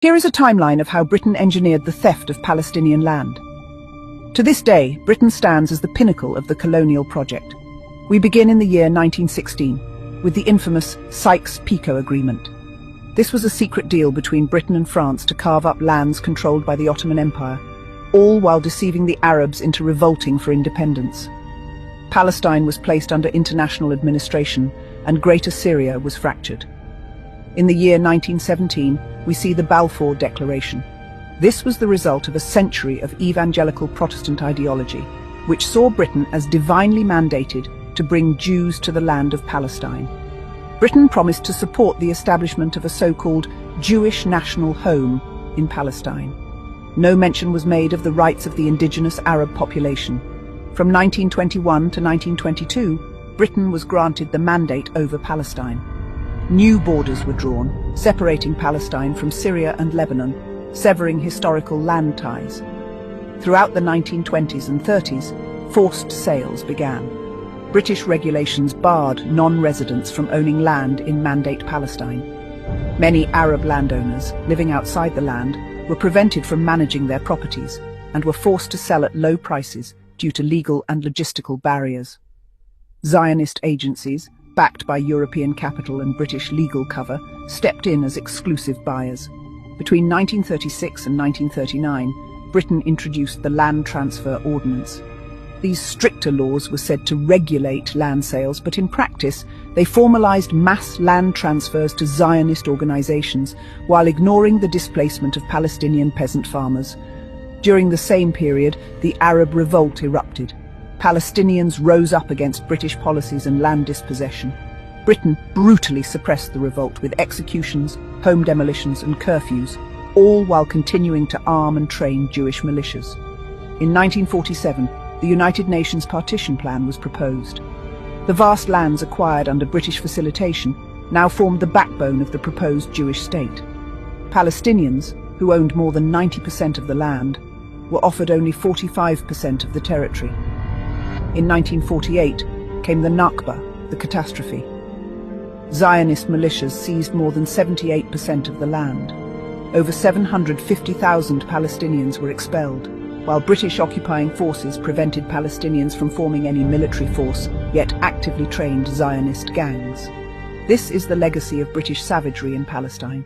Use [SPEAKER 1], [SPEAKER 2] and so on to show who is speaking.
[SPEAKER 1] Here is a timeline of how Britain engineered the theft of Palestinian land. To this day, Britain stands as the pinnacle of the colonial project. We begin in the year 1916, with the infamous Sykes-Picot Agreement. This was a secret deal between Britain and France to carve up lands controlled by the Ottoman Empire, all while deceiving the Arabs into revolting for independence. Palestine was placed under international administration, and Greater Syria was fractured. In the year 1917, we see the Balfour Declaration. This was the result of a century of evangelical Protestant ideology, which saw Britain as divinely mandated to bring Jews to the land of Palestine. Britain promised to support the establishment of a so-called Jewish national home in Palestine. No mention was made of the rights of the indigenous Arab population. From 1921 to 1922, Britain was granted the mandate over Palestine. New borders were drawn, separating Palestine from Syria and Lebanon, severing historical land ties. Throughout the 1920s and 30s, forced sales began. British regulations barred non-residents from owning land in Mandate Palestine. Many Arab landowners living outside the land were prevented from managing their properties and were forced to sell at low prices due to legal and logistical barriers. Zionist agencies, backed by European capital and British legal cover, stepped in as exclusive buyers. Between 1936 and 1939, Britain introduced the Land Transfer Ordinance. These stricter laws were said to regulate land sales, but in practice, they formalized mass land transfers to Zionist organizations while ignoring the displacement of Palestinian peasant farmers. During the same period, the Arab Revolt erupted. Palestinians rose up against British policies and land dispossession. Britain brutally suppressed the revolt with executions, home demolitions and curfews, all while continuing to arm and train Jewish militias. In 1947, the United Nations Partition Plan was proposed. The vast lands acquired under British facilitation now formed the backbone of the proposed Jewish state. Palestinians, who owned more than 90% of the land, were offered only 45% of the territory. In 1948 came the Nakba, the catastrophe. Zionist militias seized more than 78% of the land. Over 750,000 Palestinians were expelled, while British occupying forces prevented Palestinians from forming any military force, yet actively trained Zionist gangs. This is the legacy of British savagery in Palestine.